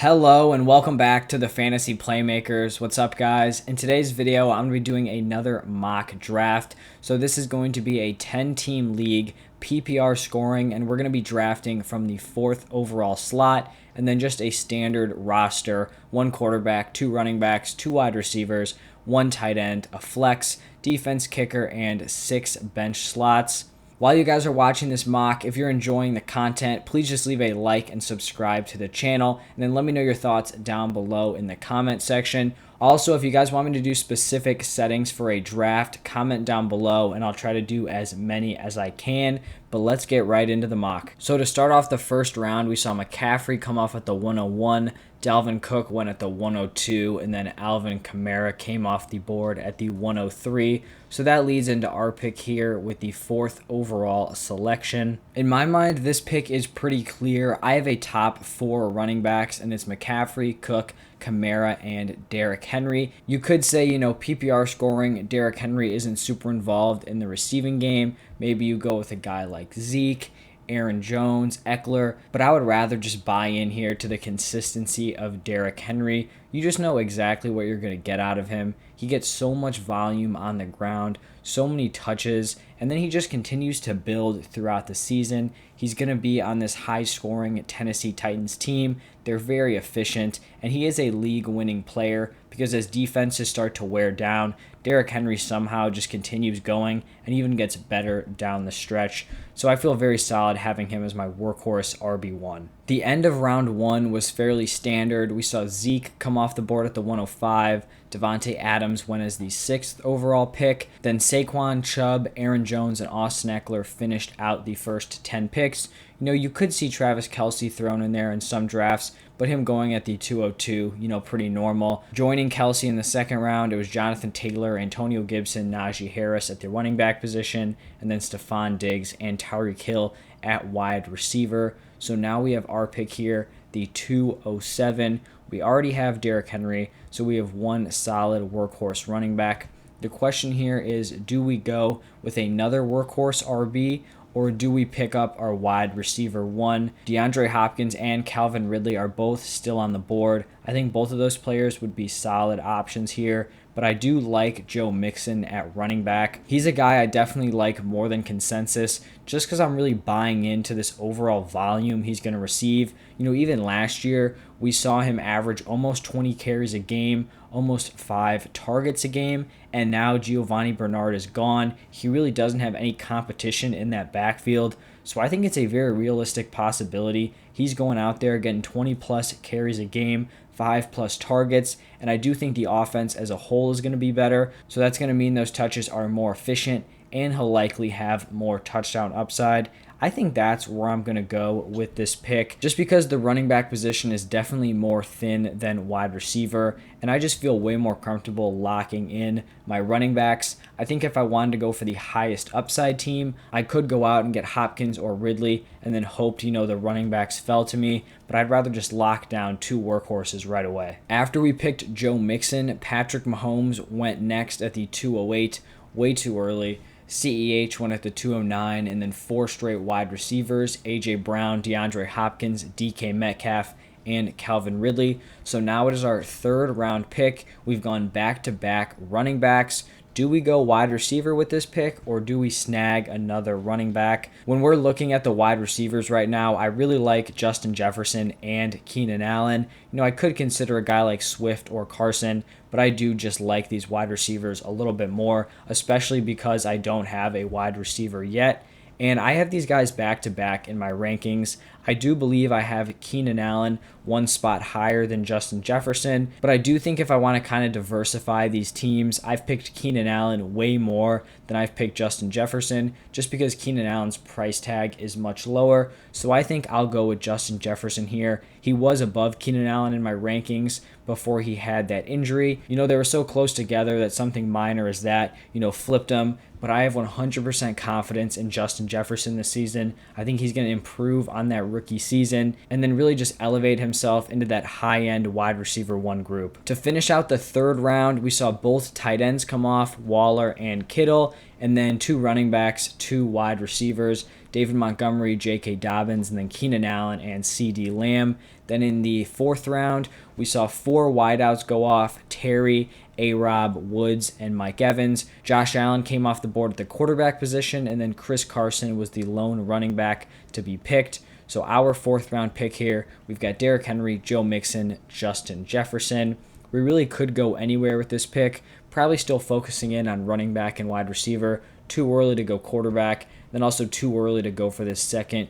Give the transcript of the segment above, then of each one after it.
Hello and welcome back to the Fantasy Playmakers. What's up, guys? In today's video, I'm going to be doing another mock draft. So this is going to be a 10-team league, PPR scoring, and we're going to be drafting from the 4th overall slot, and then just a standard roster, 1 quarterback, 2 running backs, 2 wide receivers, 1 tight end, a flex, defense kicker, and 6 bench slots. While you guys are watching this mock, if you're enjoying the content, please just leave a like and subscribe to the channel, and then let me know your thoughts down below in the comment section. Also, if you guys want me to do specific settings for a draft, comment down below, and I'll try to do as many as I can. But let's get right into the mock. So to start off the first round, we saw McCaffrey come off at the 101, Dalvin Cook went at the 102, and then Alvin Kamara came off the board at the 103. So that leads into our pick here with the 4th overall selection. In my mind, this pick is pretty clear. I have a top 4 running backs, and it's McCaffrey, Cook, Kamara, and Derrick Henry. You could say, PPR scoring, Derrick Henry isn't super involved in the receiving game. Maybe you go with a guy like Zeke, Aaron Jones, Eckler, but I would rather just buy in here to the consistency of Derrick Henry. You just know exactly what you're going to get out of him. He gets so much volume on the ground, so many touches, and then he just continues to build throughout the season. He's going to be on this high-scoring Tennessee Titans team. They're very efficient, and he is a league-winning player because as defenses start to wear down, Derrick Henry somehow just continues going and even gets better down the stretch. So I feel very solid having him as my workhorse RB1. The end of round 1 was fairly standard. We saw Zeke come off the board at the 105. Devontae Adams went as the 6th overall pick. Then Saquon, Chubb, Aaron Jones, and Austin Eckler finished out the first 10 picks. You could see Travis Kelce thrown in there in some drafts, but him going at the 202, pretty normal. Joining Kelce in the second round, it was Jonathan Taylor, Antonio Gibson, Najee Harris at the running back position, and then Stephon Diggs and Tyreek Hill at wide receiver. So now we have our pick here, the 207. We already have Derrick Henry, so we have one solid workhorse running back. The question here is, do we go with another workhorse RB, or do we pick up our wide receiver 1? DeAndre Hopkins and Calvin Ridley are both still on the board. I think both of those players would be solid options here, but I do like Joe Mixon at running back. He's a guy I definitely like more than consensus, just because I'm really buying into this overall volume he's going to receive. Even last year, we saw him average almost 20 carries a game, almost 5 targets a game, and now Giovanni Bernard is gone. He really doesn't have any competition in that backfield, so I think it's a very realistic possibility. He's going out there getting 20 plus carries a game, 5 plus targets, and I do think the offense as a whole is going to be better, so that's going to mean those touches are more efficient, and he'll likely have more touchdown upside. I think that's where I'm going to go with this pick, just because the running back position is definitely more thin than wide receiver, and I just feel way more comfortable locking in my running backs. I think if I wanted to go for the highest upside team, I could go out and get Hopkins or Ridley and then hoped, the running backs fell to me, but I'd rather just lock down 2 workhorses right away. After we picked Joe Mixon, Patrick Mahomes went next at the 208, way too early. CEH went at the 209, and then 4 straight wide receivers, A.J. Brown, DeAndre Hopkins, DK Metcalf, and Calvin Ridley. So now it is our 3rd round pick. We've gone back-to-back running backs. Do we go wide receiver with this pick, or do we snag another running back? When we're looking at the wide receivers right now, I really like Justin Jefferson and Keenan Allen. I could consider a guy like Swift or Carson, but I do just like these wide receivers a little bit more, especially because I don't have a wide receiver yet. And I have these guys back-to-back in my rankings. I do believe I have Keenan Allen 1 spot higher than Justin Jefferson, but I do think if I want to kind of diversify these teams, I've picked Keenan Allen way more than I've picked Justin Jefferson, just because Keenan Allen's price tag is much lower. So I think I'll go with Justin Jefferson here. He was above Keenan Allen in my rankings before he had that injury. They were so close together that something minor as that, flipped them. But I have 100% confidence in Justin Jefferson this season. I think he's going to improve on that rookie season, and then really just elevate himself into that high-end wide receiver 1 group. To finish out the third round, we saw both tight ends come off, Waller and Kittle, and then 2 running backs, 2 wide receivers, David Montgomery, J.K. Dobbins, and then Keenan Allen and C.D. Lamb. Then in the fourth round, we saw 4 wideouts go off, Terry, A-Rob, Woods, and Mike Evans. Josh Allen came off the board at the quarterback position, and then Chris Carson was the lone running back to be picked. So our 4th round pick here, we've got Derrick Henry, Joe Mixon, Justin Jefferson. We really could go anywhere with this pick, probably still focusing in on running back and wide receiver. Too early to go quarterback, then also too early to go for this second,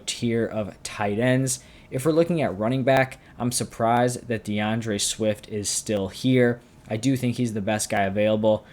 tier of tight ends. If we're looking at running back, I'm surprised that DeAndre Swift is still here. I do think he's the best guy available.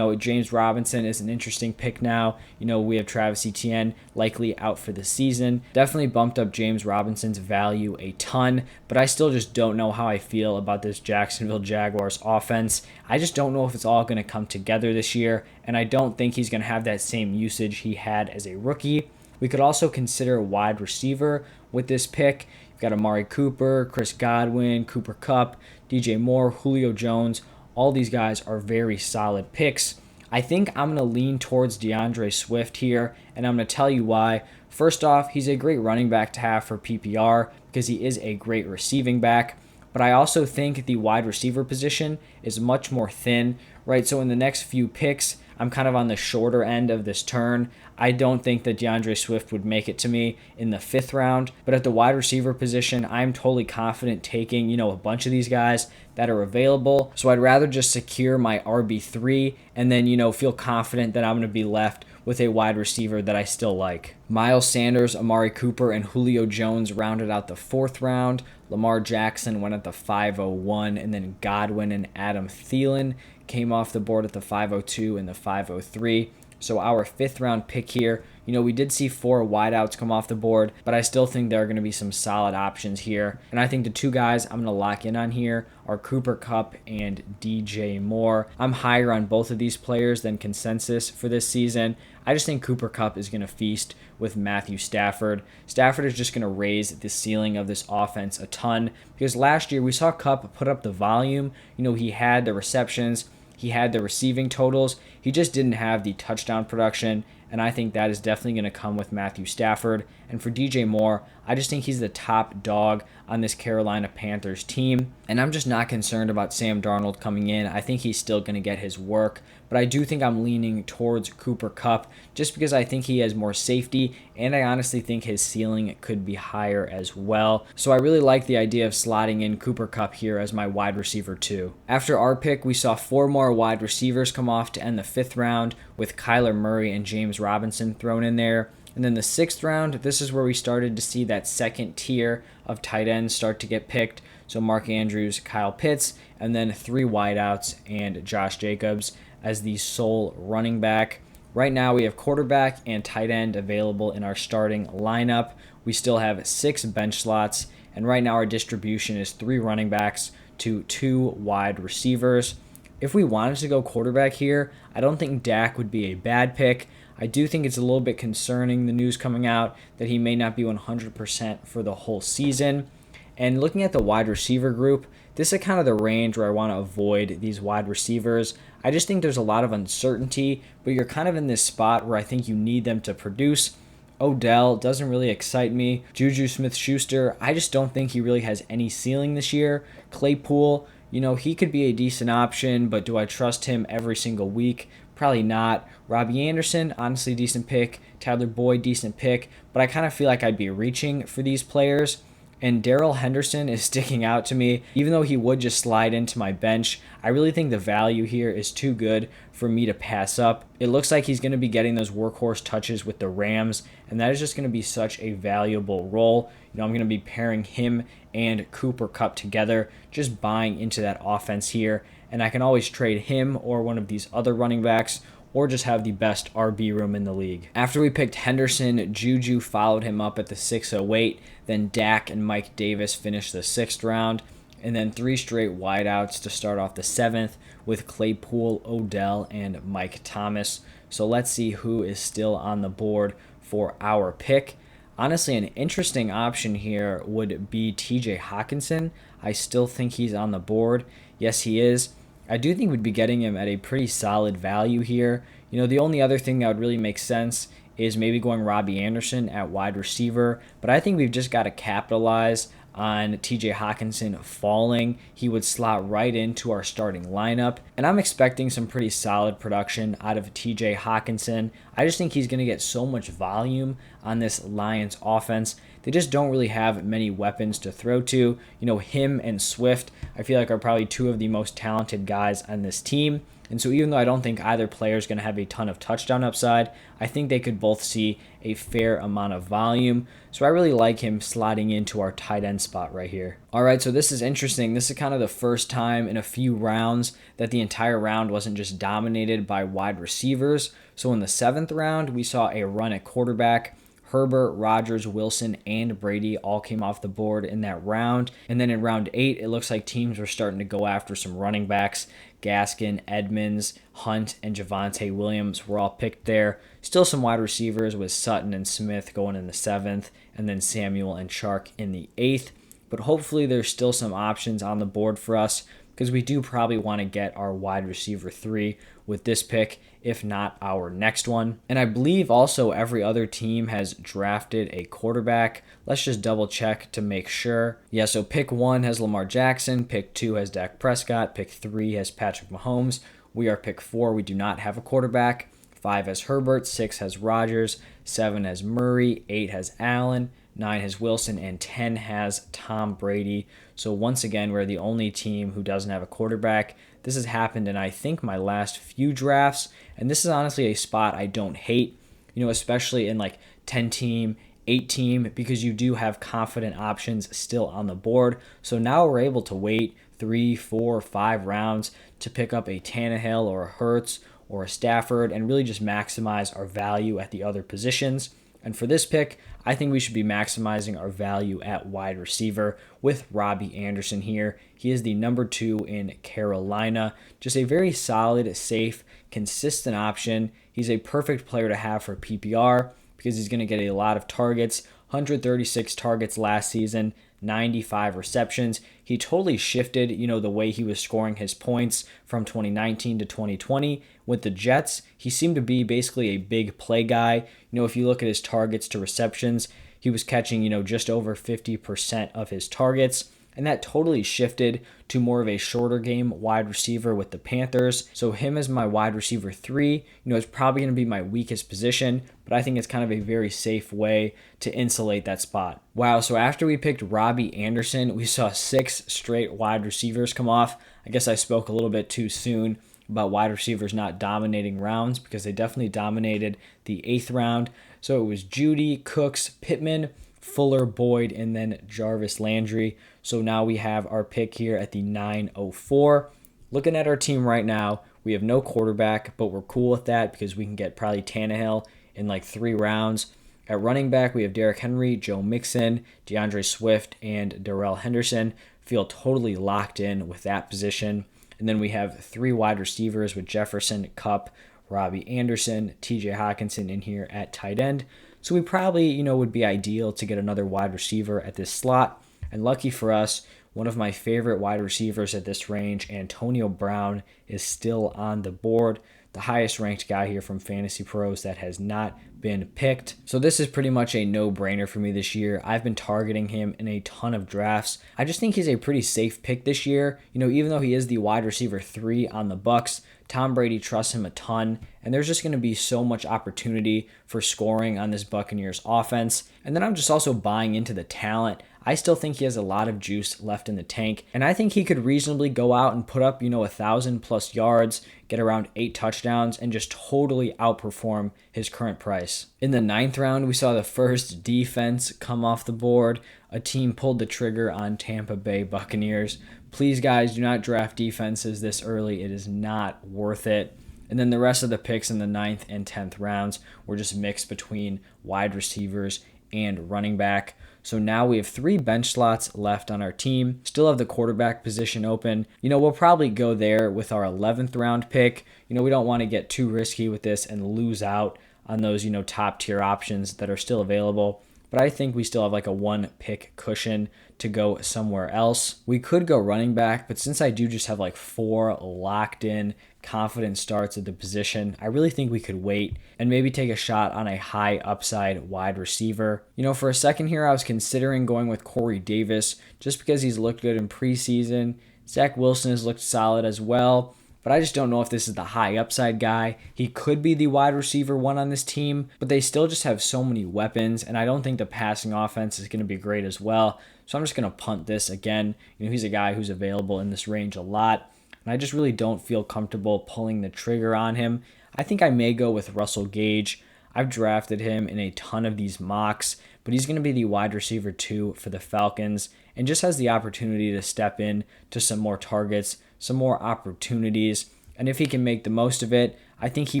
James Robinson is an interesting pick now. We have Travis Etienne likely out for the season. Definitely bumped up James Robinson's value a ton, but I still just don't know how I feel about this Jacksonville Jaguars offense. I just don't know if it's all going to come together this year, and I don't think he's going to have that same usage he had as a rookie. We could also consider wide receiver with this pick. You've got Amari Cooper, Chris Godwin, Cooper Kupp, DJ Moore, Julio Jones. All these guys are very solid picks. I think I'm going to lean towards DeAndre Swift here, and I'm going to tell you why. First off, he's a great running back to have for PPR because he is a great receiving back. But I also think the wide receiver position is much more thin, right? So in the next few picks, I'm kind of on the shorter end of this turn. I don't think that DeAndre Swift would make it to me in the 5th round. But at the wide receiver position, I'm totally confident taking, a bunch of these guys that are available. So I'd rather just secure my RB3 and then, feel confident that I'm going to be left with a wide receiver that I still like. Miles Sanders, Amari Cooper, and Julio Jones rounded out the 4th round. Lamar Jackson went at the 501, and then Godwin and Adam Thielen came off the board at the 502 and the 503. So our 5th round pick here, we did see 4 wideouts come off the board, but I still think there are going to be some solid options here. And I think the 2 guys I'm going to lock in on here are Cooper Kupp and DJ Moore. I'm higher on both of these players than consensus for this season. I just think Cooper Kupp is going to feast with Matthew Stafford. Stafford is just going to raise the ceiling of this offense a ton because last year we saw Kupp put up the volume. He had the receptions, he had the receiving totals. He just didn't have the touchdown production, and I think that is definitely going to come with Matthew Stafford. And for DJ Moore, I just think he's the top dog on this Carolina Panthers team, and I'm just not concerned about Sam Darnold coming in. I think he's still going to get his work, but I do think I'm leaning towards Cooper Kupp just because I think he has more safety, and I honestly think his ceiling could be higher as well. So I really like the idea of slotting in Cooper Kupp here as my wide receiver 2. After our pick, we saw 4 more wide receivers come off to end the 5th round with Kyler Murray and James Robinson thrown in there. And then the 6th round, this is where we started to see that second tier of tight ends start to get picked. So Mark Andrews, Kyle Pitts, and then 3 wideouts and Josh Jacobs as the sole running back. Right now we have quarterback and tight end available in our starting lineup. We still have 6 bench slots, and right now our distribution is 3 running backs to 2 wide receivers. If we wanted to go quarterback here, I don't think Dak would be a bad pick. I do think it's a little bit concerning, the news coming out that he may not be 100% for the whole season. And looking at the wide receiver group, this is kind of the range where I want to avoid these wide receivers. I just think there's a lot of uncertainty, but you're kind of in this spot where I think you need them to produce. Odell doesn't really excite me. Juju Smith-Schuster, I just don't think he really has any ceiling this year. Claypool, he could be a decent option, but do I trust him every single week? Probably not. Robby Anderson, honestly decent pick. Tyler Boyd, decent pick. But I kind of feel like I'd be reaching for these players. And Darrell Henderson is sticking out to me. Even though he would just slide into my bench, I really think the value here is too good for me to pass up. It looks like he's going to be getting those workhorse touches with the Rams, and that is just going to be such a valuable role. I'm going to be pairing him and Cooper Kupp together, just buying into that offense here. And I can always trade him or one of these other running backs, or just have the best RB room in the league. After we picked Henderson, Juju followed him up at the 608, then Dak and Mike Davis finished the 6th round, and then 3 straight wideouts to start off the 7th with Claypool, Odell, and Mike Thomas. So let's see who is still on the board for our pick. Honestly, an interesting option here would be TJ Hockenson. I still think he's on the board. Yes, he is. I do think we'd be getting him at a pretty solid value here. The only other thing that would really make sense is maybe going Robby Anderson at wide receiver, but I think we've just got to capitalize on TJ Hockenson falling. He would slot right into our starting lineup, and I'm expecting some pretty solid production out of TJ Hockenson. I just think he's going to get so much volume on this Lions offense. They just don't really have many weapons to throw to. Him and Swift, I feel like, are probably two of the most talented guys on this team. And so even though I don't think either player is going to have a ton of touchdown upside, I think they could both see a fair amount of volume. So I really like him slotting into our tight end spot right here. All right, so this is interesting. This is kind of the first time in a few rounds that the entire round wasn't just dominated by wide receivers. So in the 7th round, we saw a run at quarterback. Herbert, Rodgers, Wilson, and Brady all came off the board in that round. And then in round 8, it looks like teams were starting to go after some running backs. Gaskin, Edmonds, Hunt, and Javonte Williams were all picked there. Still some wide receivers with Sutton and Smith going in the 7th, and then Samuel and Chark in the 8th. But hopefully there's still some options on the board for us, because we do probably want to get our wide receiver 3 with this pick, if not our next one. And I believe also every other team has drafted a quarterback. Let's just double check to make sure. Yeah, so pick 1 has Lamar Jackson, pick 2 has Dak Prescott, pick 3 has Patrick Mahomes. We are pick 4, we do not have a quarterback. 5 has Herbert, 6 has Rodgers, 7 has Murray, 8 has Allen, 9 has Wilson, and 10 has Tom Brady. So once again, we're the only team who doesn't have a quarterback. This has happened in, I think, my last few drafts, and this is honestly a spot I don't hate, especially in like 10-team, 8-team, because you do have confident options still on the board. So now we're able to wait 3, 4, 5 rounds to pick up a Tannehill or a Hurts or a Stafford and really just maximize our value at the other positions. And for this pick, I think we should be maximizing our value at wide receiver with Robby Anderson here. He is the number 2 in Carolina. Just a very solid, safe, consistent option. He's a perfect player to have for PPR because he's going to get a lot of targets. 136 targets last season, 95 receptions. He totally shifted, the way he was scoring his points from 2019 to 2020. With the Jets, he seemed to be basically a big play guy. If you look at his targets to receptions, he was catching, just over 50% of his targets. And that totally shifted to more of a shorter game wide receiver with the Panthers. So him as my wide receiver 3, is probably going to be my weakest position, but I think it's kind of a very safe way to insulate that spot. Wow, so after we picked Robby Anderson, we saw 6 straight wide receivers come off. I guess I spoke a little bit too soon about wide receivers not dominating rounds because they definitely dominated the 8th round. So it was Judy, Cooks, Pittman, Fuller, Boyd, and then Jarvis Landry. So now we have our pick here at the 904. Looking at our team right now, we have no quarterback, but we're cool with that because we can get probably Tannehill in like 3 rounds. At running back, we have Derrick Henry, Joe Mixon, DeAndre Swift, and Darrell Henderson. Feel totally locked in with that position. And then we have 3 wide receivers with Jefferson, Kupp, Robby Anderson, TJ Hockenson in here at tight end. So we probably, would be ideal to get another wide receiver at this slot. And lucky for us, one of my favorite wide receivers at this range, Antonio Brown, is still on the board. The highest ranked guy here from Fantasy Pros that has not been picked. So this is pretty much a no-brainer for me this year. I've been targeting him in a ton of drafts. I just think he's a pretty safe pick this year. Even though he is the wide receiver 3 on the Bucs, Tom Brady trusts him a ton, and there's just going to be so much opportunity for scoring on this Buccaneers offense. And then I'm just also buying into the talent. I still think he has a lot of juice left in the tank, and I think he could reasonably go out and put up, 1,000+ yards, get around 8 touchdowns, and just totally outperform his current price. In the 9th round, we saw the first defense come off the board. A team pulled the trigger on Tampa Bay Buccaneers. Please, guys, do not draft defenses this early. It is not worth it. And then the rest of the picks in the 9th and 10th rounds were just mixed between wide receivers and running back. So now we have 3 bench slots left on our team. Still have the quarterback position open. We'll probably go there with our 11th round pick. We don't want to get too risky with this and lose out on those, top tier options that are still available. but I think we still have like a 1-pick cushion to go somewhere else. We could go running back, but since I do just have like 4 locked in confident starts at the position, I really think we could wait and maybe take a shot on a high upside wide receiver. For a second here, I was considering going with Corey Davis just because he's looked good in preseason. Zach Wilson has looked solid as well, but I just don't know if this is the high upside guy. He could be the wide receiver 1 on this team, but they still just have so many weapons, and I don't think the passing offense is going to be great as well. So I'm just going to punt this again. He's a guy who's available in this range a lot, and I just really don't feel comfortable pulling the trigger on him. I think I may go with Russell Gage. I've drafted him in a ton of these mocks, but he's going to be the wide receiver 2 for the Falcons and just has the opportunity to step in to some more targets, some more opportunities. And if he can make the most of it, I think he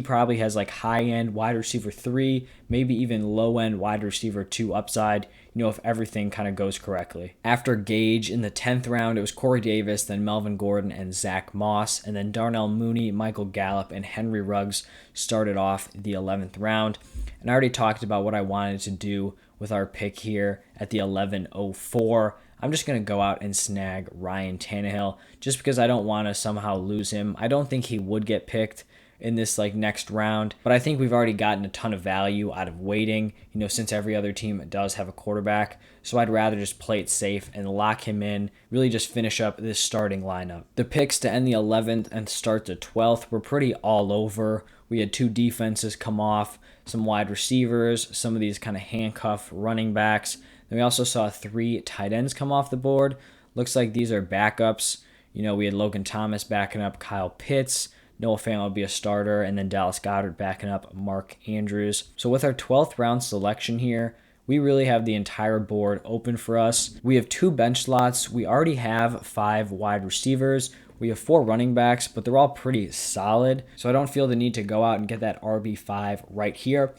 probably has like high-end wide receiver 3, maybe even low-end wide receiver 2 upside, if everything kind of goes correctly. After Gage in the 10th round, it was Corey Davis, then Melvin Gordon and Zach Moss, and then Darnell Mooney, Michael Gallup, and Henry Ruggs started off the 11th round. And I already talked about what I wanted to do with our pick here at the 11:04. I'm just going to go out and snag Ryan Tannehill just because I don't want to somehow lose him. I don't think he would get picked in this next round, but I think we've already gotten a ton of value out of waiting, since every other team does have a quarterback. So I'd rather just play it safe and lock him in, really just finish up this starting lineup. The picks to end the 11th and start the 12th were pretty all over. We had 2 defenses come off, some wide receivers, some of these kind of handcuff running backs. Then we also saw 3 tight ends come off the board. Looks like these are backups. We had Logan Thomas backing up Kyle Pitts. Noah Fant will be a starter, and then Dallas Goedert backing up Mark Andrews. So with our 12th round selection here, we really have the entire board open for us. We have 2 bench slots. We already have 5 wide receivers. We have 4 running backs, but they're all pretty solid. So I don't feel the need to go out and get that RB5 right here.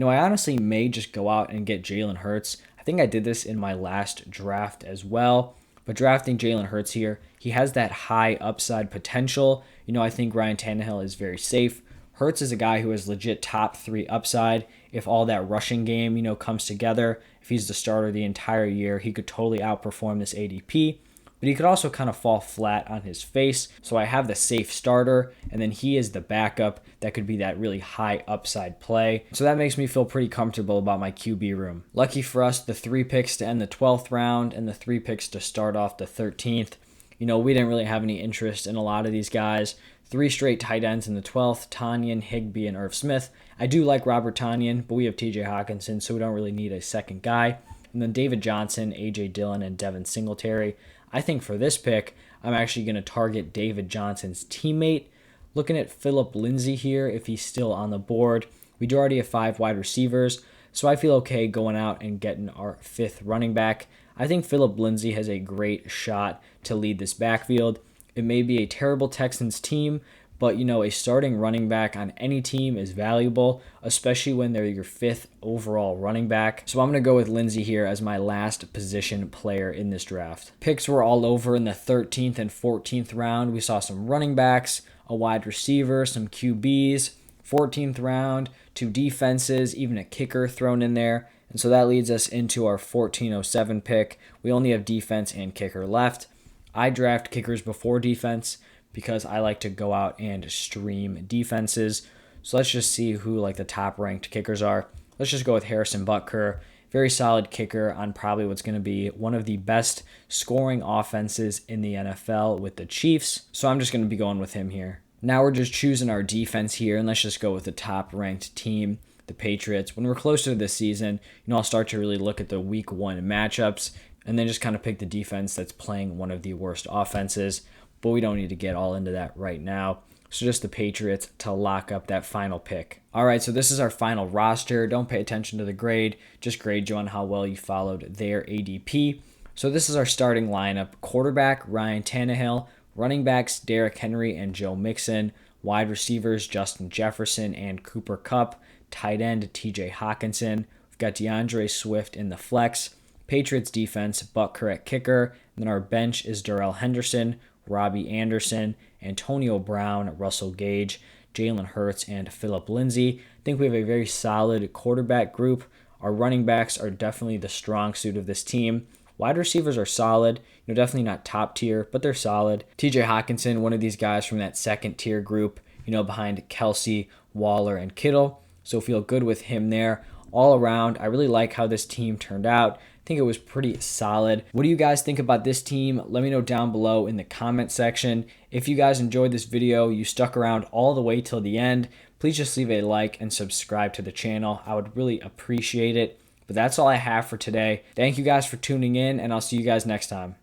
I honestly may just go out and get Jalen Hurts. I think I did this in my last draft as well. But drafting Jalen Hurts here, he has that high upside potential. I think Ryan Tannehill is very safe. Hurts is a guy who has legit top 3 upside. If all that rushing game, comes together, if he's the starter the entire year, he could totally outperform this ADP. But he could also kind of fall flat on his face. So I have the safe starter, and then he is the backup that could be that really high upside play. So that makes me feel pretty comfortable about my QB room. Lucky for us, the 3 picks to end the 12th round and the 3 picks to start off the 13th. We didn't really have any interest in a lot of these guys. 3 straight tight ends in the 12th, Tonyan, Higbee, and Irv Smith. I do like Robert Tonyan, but we have TJ Hockenson, so we don't really need a second guy. And then David Johnson, A.J. Dillon, and Devin Singletary. I think for this pick, I'm actually going to target David Johnson's teammate. Looking at Phillip Lindsay here, if he's still on the board. We do already have 5 wide receivers, so I feel okay going out and getting our 5th running back. I think Phillip Lindsay has a great shot to lead this backfield. It may be a terrible Texans team, but a starting running back on any team is valuable, especially when they're your 5th overall running back. So I'm going to go with Lindsay here as my last position player in this draft. Picks were all over in the 13th and 14th round. We saw some running backs, a wide receiver, some QBs. 14th round, 2 defenses, even a kicker thrown in there. And so that leads us into our 1407 pick. We only have defense and kicker left. I draft kickers before defense because I like to go out and stream defenses. So let's just see who the top ranked kickers are. Let's just go with Harrison Butker. Very solid kicker on probably what's going to be one of the best scoring offenses in the NFL with the Chiefs. So I'm just going to be going with him here. Now we're just choosing our defense here, and let's just go with the top ranked team, the Patriots. When we're closer to this season, I'll start to really look at the week 1 matchups and then just kind of pick the defense that's playing one of the worst offenses. But we don't need to get all into that right now. So just the Patriots to lock up that final pick. All right, so this is our final roster. Don't pay attention to the grade. Just grade you on how well you followed their ADP. So this is our starting lineup. Quarterback, Ryan Tannehill. Running backs, Derrick Henry and Joe Mixon. Wide receivers, Justin Jefferson and Cooper Kupp. Tight end, TJ Hockenson. We've got DeAndre Swift in the flex. Patriots defense, Butker at kicker. And then our bench is Darrell Henderson, Robby Anderson, Antonio Brown, Russell Gage, Jalen Hurts, and Phillip Lindsay. I think we have a very solid quarterback group. Our running backs are definitely the strong suit of this team. Wide receivers are solid, definitely not top tier, but they're solid. TJ Hockenson, one of these guys from that second tier group, behind Kelsey, Waller, and Kittle. So feel good with him there. All around, I really like how this team turned out. I think it was pretty solid. What do you guys think about this team? Let me know down below in the comment section. If you guys enjoyed this video, you stuck around all the way till the end, please just leave a like and subscribe to the channel. I would really appreciate it. But that's all I have for today. Thank you guys for tuning in, and I'll see you guys next time.